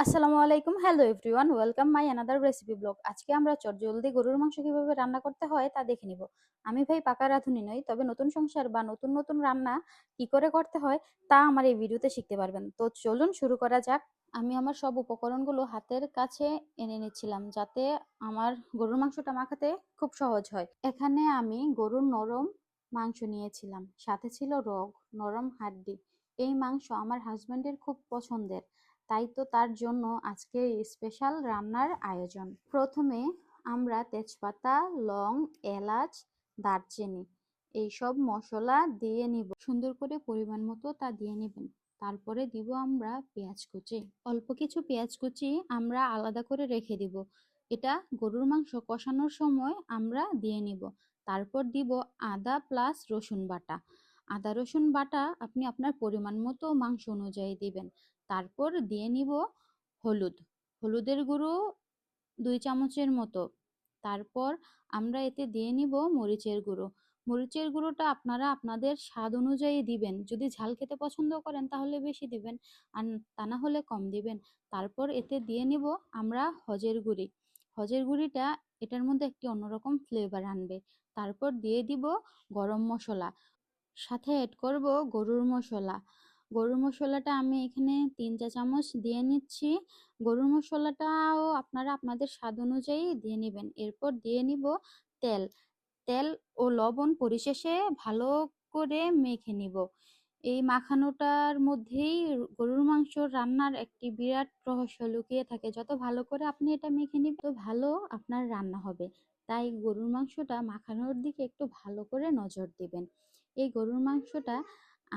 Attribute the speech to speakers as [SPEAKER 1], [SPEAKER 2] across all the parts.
[SPEAKER 1] আসসালামু আলাইকুম, hello everyone, welcome my another recipe blog. আজকে আমরা চটজলদি গরুর মাংস কিভাবে রান্না করতে হয় তা দেখে নিব। আমি ভাই পাকা রাঁধুনি নই, তবে নতুন সংসার বা নতুন নতুন রান্না কি করে করতে হয় তা আমার এই ভিডিওতে শিখতে পারবেন। তো চলুন শুরু করা যাক। আমি আমার সব উপকরণগুলো হাতের কাছে এনে নিচ্ছিলাম, যাতে আমার গরুর মাংসটা মাখাতে খুব সহজ হয়। এখানে আমি গরুর নরম মাংস নিয়েছিলাম, সাথে ছিল রগ, নরম হাড্ডি। এই মাংস আমার হাজবেন্ডের খুব পছন্দের, তাই তো তার জন্য আজকে স্পেশাল রান্নার আয়োজন। প্রথমে আমরা তেজপাতা, লং, এলাচ, দারচিনি এইসব মশলা দিয়ে নিব। সুন্দর করে পরিমাণ মতো তা দিয়ে নেবেন। তারপরে দিব আমরা পেঁয়াজ কুচি। অল্প কিছু পেঁয়াজ কুচি আমরা আলাদা করে রেখে দিব। এটা গরুর মাংস কষানোর সময় আমরা দিয়ে নিব। তারপর দিব আদা প্লাস রসুন বাটা। আদা রসুন বাটা আপনি আপনার পরিমাণ মতো মাংস অনুযায়ী দিবেন। তারপর দিয়ে নিব হলুদ, হলুদের গুঁড়ো 2 চামচের মতো। তারপর আমরা এতে দিয়ে নিব মরিচের গুঁড়ো। মরিচের গুঁড়োটা আপনারা আপনাদের স্বাদ অনুযায়ী দিবেন। যদি ঝাল খেতে পছন্দ করেন তাহলে বেশি দিবেন, আর তা না হলে কম দিবেন। তারপর এতে দিয়ে নিব আমরা হজের গুঁড়ি। হজের গুঁড়িটা এটার মধ্যে একটি অন্যরকম ফ্লেভার আনবে। তারপর দিয়ে দিব গরম মশলা, সাথে অ্যাড করব গরুর মশলা। গরুর মশলাটা আমি এখানে 3 চা চামচ দিয়ে নিচ্ছি। গরুর মশলাটাও আপনারা আপনাদের স্বাদ অনুযায়ী দিয়ে নেবেন। এরপর দিয়ে নিব তেল। তেল ও লবণ পরিশেষে ভালো করে মেখে নিব। এই মাখানোটার মধ্যেই গরুর মাংস রান্নার একটি বিরাট রহস্য লুকিয়ে থাকে। যত ভালো করে আপনি এটা মেখে নিবেন, তত ভালো আপনার রান্না হবে। তাই গরুর মাংসটা মাখানোর দিকে একটু ভালো করে নজর দিবেন। এই গরুর মাংসটা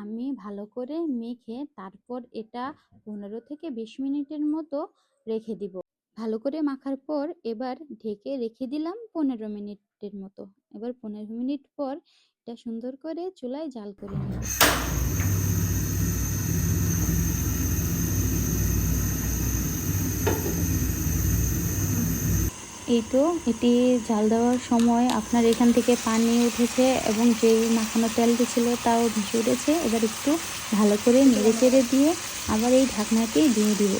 [SPEAKER 1] আমি ভালো করে মেখে তারপর এটা 15 থেকে 20 মিনিটের মতো রেখে দিব। ভালো করে মাখার পর এবার ঢেকে রেখে দিলাম 15 মিনিটের মতো। এবার 15 মিনিট পর এটা সুন্দর করে চুলায় জাল করে নেব। এই তো এটি জাল দেওয়ার সময় আপনার এখান থেকে পানি উঠেছে এবং যেই মাখানো তেলটি ছিল তাও ভেসে উঠেছে। এবার একটু ভালো করে নেড়ে চেড়ে দিয়ে আবার এই ঢাকনাটি দিয়ে দিব।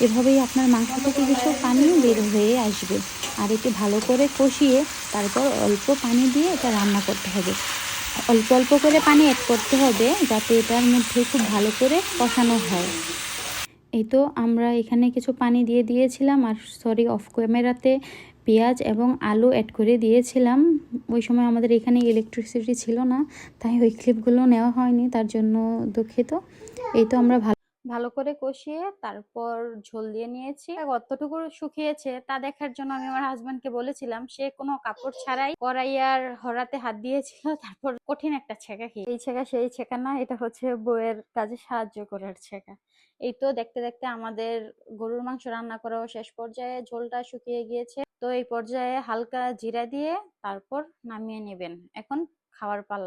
[SPEAKER 1] এভাবেই আপনার মাংস থেকে কিছু পানি বের হয়ে আসবে। আর এটি ভালো করে কষিয়ে তারপর অল্প পানি দিয়ে এটা রান্না করতে হবে। অল্প অল্প করে পানি অ্যাড করতে হবে, যাতে এটার মধ্যে খুব ভালো করে কষানো হয়। এই তো আমরা এখানে কিছু পানি দিয়ে দিয়েছিলাম, আর সরি, অফ ক্যামেরাতে পেঁয়াজ এবং আলু অ্যাড করে দিয়েছিলাম। ওই সময় আমাদের এখানে ইলেকট্রিসিটি ছিল না, তাই ওই ক্লিপগুলো নেওয়া হয়নি, তার জন্য দুঃখিত। এই তো আমরা ভালো করে কষিয়ে তারপর ঝোল দিয়ে নিয়েছি। কতটুকু শুকিয়েছে তা দেখার জন্য আমি আমার হাজবেন্ডকে বলেছিলাম, সে কোনো কাপড় ছাড়াই কড়াইয়ার হরাতে হাত দিয়েছিল। তারপর কঠিন একটা ছেঁকা খেয়ে, এই ছেঁকা সেই ছেঁকা না, এটা হচ্ছে বউয়ের কাজে সাহায্য করার ছেঁকা। এই তো দেখতে দেখতে আমাদের গরুর মাংস রান্না করাও শেষ পর্যায়ে, ঝোলটা শুকিয়ে গিয়েছে। তো এই পর্যায়ে হালকা জিরা দিয়ে তারপর নামিয়ে নেবেন। এখন খাওয়ার পালা।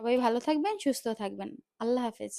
[SPEAKER 1] সবাই ভালো থাকবেন, সুস্থ থাকবেন। আল্লাহ হাফেজ।